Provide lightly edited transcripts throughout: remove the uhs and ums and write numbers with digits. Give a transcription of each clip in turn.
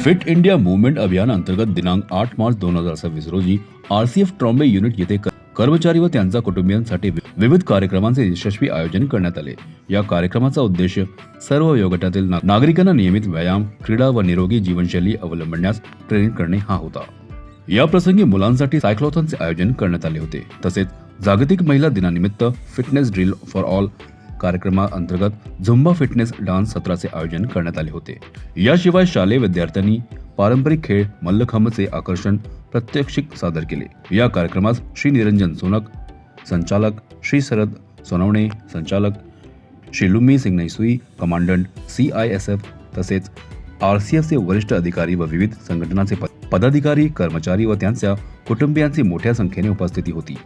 Fit India movement अभियान अंतर्गत दिनांक 8 मार्च 2026 रोजी आरसीएफ ट्रॉम्बे युनिट येथे कर्मचारी व त्यांच्या कुटुंबियांसाठी विविध कार्यक्रमांचे यशस्वी आयोजन करण्यात आले। या कार्यक्रमाचा उद्देश सर्व वयोगटातील नागरिकांना नियमित व्यायाम, क्रीडा व निरोगी जीवनशैली अवलंबण्यास प्रेरित करणे हा होता। या प्रसंगी मुलांसाठी सायक्लोथॉनचे आयोजन करण्यात आले होते। तसेच जागतिक महिला दिनानिमित्त फिटनेस ड्रिल फॉर ऑल कार्यक्रमाअंतर्गत झुंबा फिटनेस डान्स सत्राचे आयोजन करण्यात आले होते। याशिवाय शालेय विद्यार्थ्यांनी पारंपरिक खेळ मल्लखांबचे आकर्षण प्रात्यक्षिक सादर केले। या कार्यक्रमास श्री निरंजन सोनक संचालक, श्री शरद सोनवणे संचालक, श्री लुम्मी सिंग नैसुई कमांडंट CISF तसेच आरसीएफचे वरिष्ठ अधिकारी व विविध संघटनांचे पदाधिकारी, कर्मचारी व त्यांच्या कुटुंबियांची मोठ्या संख्येने उपस्थिती होती।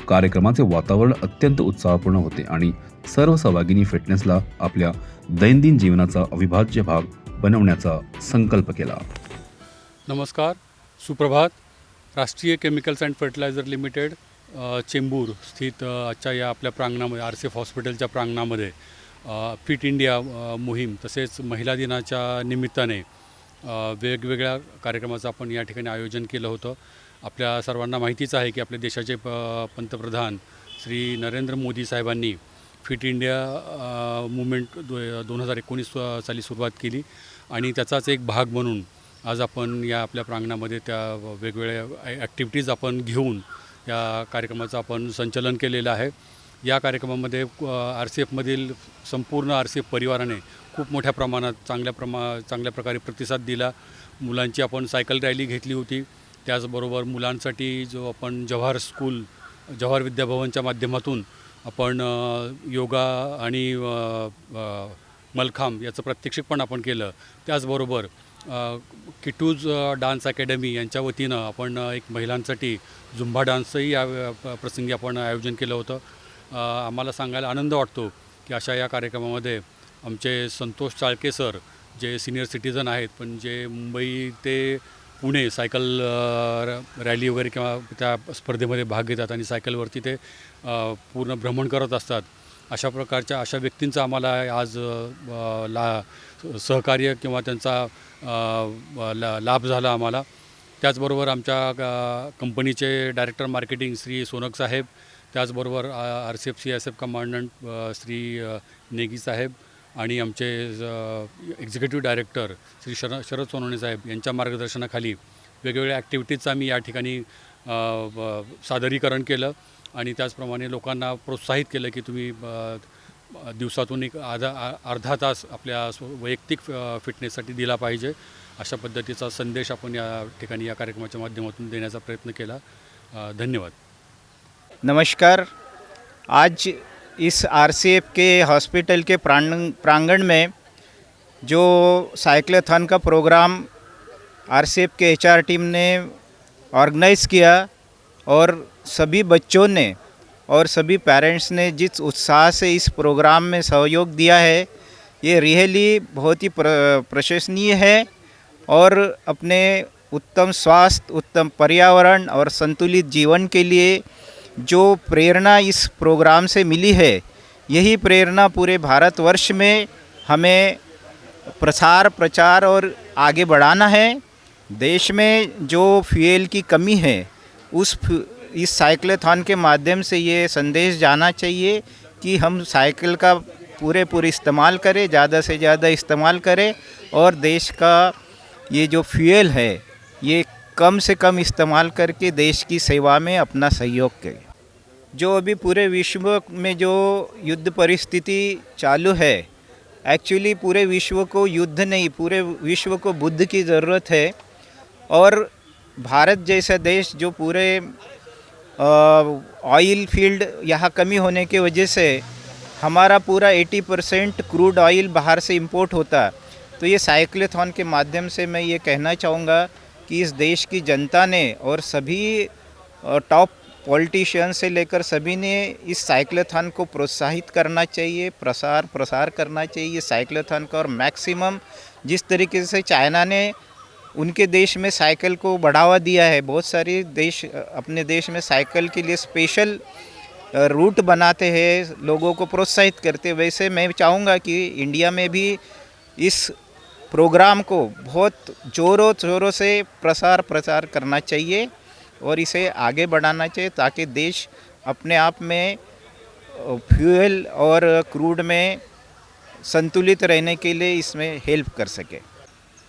कार्यक्रमाचे वातावरण अत्यंत उत्साहपूर्ण होते आणि सर्व सहभागींनी फिटनेसला आपल्या दैनंदिन जीवनाचा अविभाज्य भाग बनवण्याचा संकल्प केला। नमस्कार, सुप्रभात। Rashtriya chemicals and fertiliser limited Chembur स्थित आजच्या या आपल्या प्रांगणामध्ये आरसीएफ हॉस्पिटलच्या प्रांगणामध्ये फिट इंडिया मोहीम तसेच महिला दिनाच्या निमित्ताने वेगवेगळ्या कार्यक्रमाचं आपण या ठिकाणी आयोजन केलं होतं। आपल्या सर्वांना माहितीच आहे की आपल्या देशाचे पंतप्रधान श्री नरेंद्र मोदी साहेबांनी फिट इंडिया मूवमेंट 2019 साली सुरुवात केली आणि त्याचाच एक भाग म्हणून आज आपण या आपल्या प्रांगणामध्ये त्या वेगवेगळ्या ॲक्टिव्हिटीज आपण घेऊन या कार्यक्रमाचं आपण संचालन केलेलं आहे। या कार्यक्रमामध्ये आरसीएफमधील संपूर्ण आरसीएफ परिवाराने खूप मोठ्या प्रमाणात चांगल्या प्रकारे प्रतिसाद दिला। मुलांची आपण सायकल रॅली घेतली होती। त्याचबरोबर मुलांसाठी जो आपण जवाहर विद्याभवनच्या माध्यमातून आपण योगा आणि मलखांब याचं प्रात्यक्षिक पण आपण केलं। त्याचबरोबर किटूज डान्स अकॅडमी यांच्या वतीनं आपण एक महिलांसाठी झुंबा डान्सचंही या प्रसंगी आपण आयोजन केलं होतं। आम्हाला सांगायला आनंद वाटतो की अशा या कार्यक्रमामध्ये आमचे संतोष चाळके सर जे सिनियर सिटीजन आहेत पण जे मुंबई ते पुणे सायकल रॅली वगैरे किंवा त्या स्पर्धेमध्ये भाग घेतात आणि सायकलवरती ते पूर्ण भ्रमण करत असतात। अशा प्रकारच्या अशा व्यक्तींचा आम्हाला आज सहकार्य किंवा त्यांचा लाभ झाला आम्हाला। त्याचबरोबर आमच्या कंपनीचे डायरेक्टर मार्केटिंग श्री सोनक साहेब, त्याचबरोबर RCF CISF commandant Shri Negi साहेब आणि आमचे एक्झिक्युटिव्ह डायरेक्टर श्री शरद सोनवणे साहेब यांच्या मार्गदर्शनाखाली वेगवेगळ्या ॲक्टिव्हिटीजचं आम्ही या ठिकाणी सादरीकरण केलं आणि त्याचप्रमाणे लोकांना प्रोत्साहित केलं की तुम्ही दिवसातून एक अर्धा तास आपल्या वैयक्तिक फिटनेससाठी दिला पाहिजे। अशा पद्धतीचा संदेश आपण या ठिकाणी या कार्यक्रमाच्या माध्यमातून देण्याचा प्रयत्न केला। धन्यवाद। नमस्कार। आज इस आरसीएफ के हॉस्पिटल के प्रांगण में जो साइक्लोथॉन का प्रोग्राम आरसीएफ के HR टीम ने ऑर्गेनाइज़ किया और सभी बच्चों ने और सभी पेरेंट्स ने जिस उत्साह से इस प्रोग्राम में सहयोग दिया है, ये रियली बहुत ही प्रशंसनीय है और अपने उत्तम स्वास्थ्य, उत्तम पर्यावरण और संतुलित जीवन के लिए जो प्रेरणा इस प्रोग्राम से मिली है, यही प्रेरणा पूरे भारतवर्ष में हमें प्रचार और आगे बढ़ाना है। देश में जो फ्यूल की कमी है इस साइक्लोथॉन के माध्यम से ये संदेश जाना चाहिए कि हम साइकिल का पूरे इस्तेमाल करें, ज़्यादा से ज़्यादा इस्तेमाल करें और देश का ये जो फ्यूल है ये कम से कम इस्तेमाल करके देश की सेवा में अपना सहयोग करें। जो अभी पूरे विश्व में जो युद्ध परिस्थिति चालू है, एक्चुअली पूरे विश्व को युद्ध नहीं, पूरे विश्व को बुद्ध की ज़रूरत है और भारत जैसा देश जो पूरे ऑयल फील्ड यहाँ कमी होने की वजह से हमारा पूरा 80% क्रूड ऑयल बाहर से इंपोर्ट होता। तो ये साइक्लोथॉन के माध्यम से मैं ये कहना चाहूँगा कि इस देश की जनता ने और सभी टॉप पॉलिटिशियन से लेकर सभी ने इस साइक्लोथॉन को प्रोत्साहित करना चाहिए, प्रसार करना चाहिए साइक्लोथॉन का। और मैक्सिमम जिस तरीके से चाइना ने उनके देश में साइकिल को बढ़ावा दिया है, बहुत सारे देश अपने देश में साइकिल के लिए स्पेशल रूट बनाते हैं, लोगों को प्रोत्साहित करते। वैसे मैं चाहूँगा कि इंडिया में भी इस प्रोग्राम को बहुत ज़ोरों से प्रचार करना चाहिए और इसे आगे बढ़ाना चाहिए ताकि देश अपने आप में फ्यूल और क्रूड में संतुलित रहने के लिए इसमें हेल्प कर सके।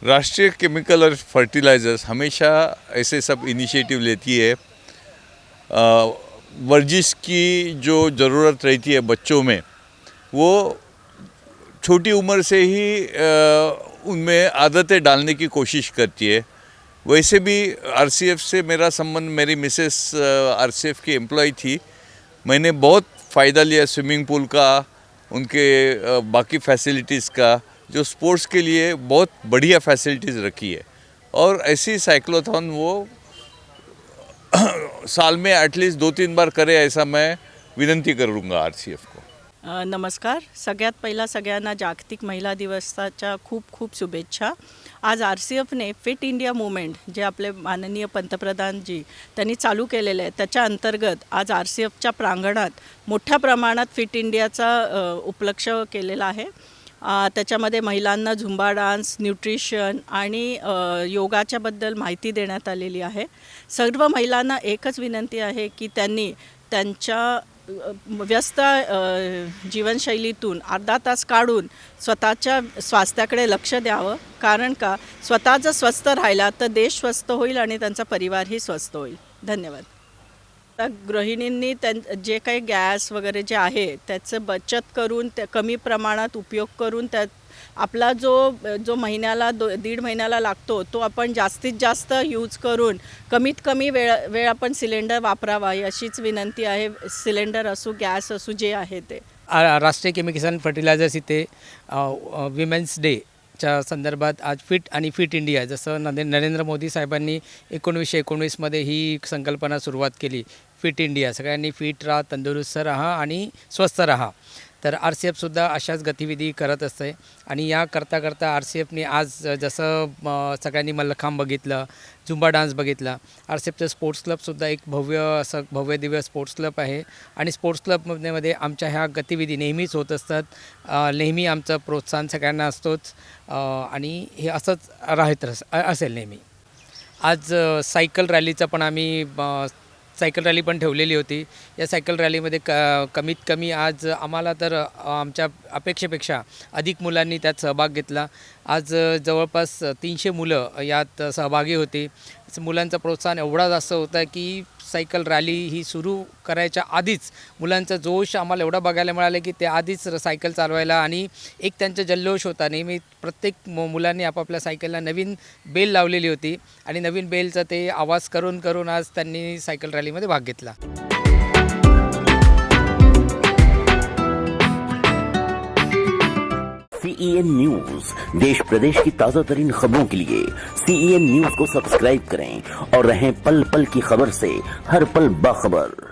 राष्ट्रीय केमिकल और फर्टिलाइज़र्स हमेशा ऐसे सब इनिशिएटिव लेती है। वर्जिश की जो ज़रूरत रहती है बच्चों में, वो छोटी उम्र से ही उनमें आदतें डालने की कोशिश करती है। वैसे भी आरसीएफ से मेरा संबंध, मेरी मिसेस आरसीएफ की एम्प्लॉय थी। मैंने बहुत फ़ायदा लिया स्विमिंग पूल का, उनके बाकी फैसिलिटीज़ का, जो स्पोर्ट्स के लिए बहुत बढ़िया फैसिलिटीज़ रखी है। और ऐसी साइक्लोथॉन वो साल में एटलीस्ट 2-3 बार करे, ऐसा मैं विनंती करूँगा आरसीएफ को। नमस्कार. सगळ्यात पहिला सगळ्यांना जागतिक महिला दिवसाच्या खूप खूप शुभेच्छा. आज आरसीएफने फिट इंडिया मूवमेंट जे आपले माननीय पंतप्रधानजी त्यांनी चालू केलेले आहे, त्याच्या अंतर्गत आज आरसीएफच्या प्रांगणात मोठ्या प्रमाणात फिट इंडियाचा उपलक्ष केलेला आहे. त्याच्यामध्ये महिलांना झुंबा डान्स, न्यूट्रिशन आणि योगाच्याबद्दल माहिती देण्यात आलेली आहे. सर्व महिलांना एकच विनंती आहे की त्यांनी त्यांच्या व्यस्त जीवनशैलीतून अर्धा तास काढून स्वतःच्या स्वास्थ्याकडे लक्ष द्यावं. कारण का स्वतः जर स्वस्थ राहिला तर देश स्वस्थ होईल आणि त्यांचा परिवारही स्वस्थ होईल. धन्यवाद. आता गृहिणींनी जे काही गॅस वगैरे जे आहे त्याचं बचत करून त्या कमी प्रमाणात उपयोग करून त्यात आपला जो महिन्याला 1.5 महिन्याला लागतो तो आपण जास्तीत जास्त यूज करून कमीत कमी वेळ आपण सिलेंडर वापरावा अशीच विनंती आहे. सिलेंडर असो, गॅस असो, जे आहे ते. राष्ट्रीय केमिकल्स अँड फर्टिलायझर्स इथे विमेन्स डेच्या संदर्भात आज फिट इंडिया, जसं नरेंद्र मोदी साहेबांनी 1919मध्ये ही संकल्पना सुरुवात केली. फिट इंडिया, सगळ्यांनी फिट राहा, तंदुरुस्त राहा आणि स्वस्थ राहा. तर आरसीएफसुद्धा अशाच गतिविधी करत असते. आणि या करता आरसीएफने आज जसं सगळ्यांनी मल्लखांब बघितलं, झुंबा डान्स बघितला, आरसीएफचं स्पोर्ट्स क्लबसुद्धा एक भव्य दिव्य स्पोर्ट्स क्लब आहे. आणि स्पोर्ट्स क्लबमध्ये आमच्या ह्या गतिविधी नेहमीच होत असतात. नेहमी आमचं प्रोत्साहन सगळ्यांना असतोच आणि हे असंच राहत असेल नेहमी. आज सायकल रॅलीचं पण आम्ही सायकल रॅली पण ठेवलेली होती. या सायकल रॅलीमध्ये कमीत कमी आज आम्हाला तर आमच्या अपेक्षेपेक्षा अधिक मुलांनी त्यात सहभाग घेतला. आज जवळपास 300 मुलं यात सहभागी होती. मुलांचं प्रोत्साहन एवढा जास्त होता की सायकल रॅली ही सुरू करायच्या आधीच मुलांचा जोश आम्हाला एवढा बघायला मिळाला की ते आधीच सायकल चालवायला आणि एक त्यांचा जल्लोष होता. नेहमी प्रत्येक मुलांनी आपापल्या सायकलला नवीन बेल लावलेली होती आणि नवीन बेलचा ते आवाज करून आज त्यांनी सायकल रॅलीमध्ये भाग घेतला. CEN न्यूज, देश प्रदेश की ताज़ा तरीन खबरों के लिए CEN न्यूज को सब्सक्राइब करें और रहें पल पल की खबर से हर पल बाखबर.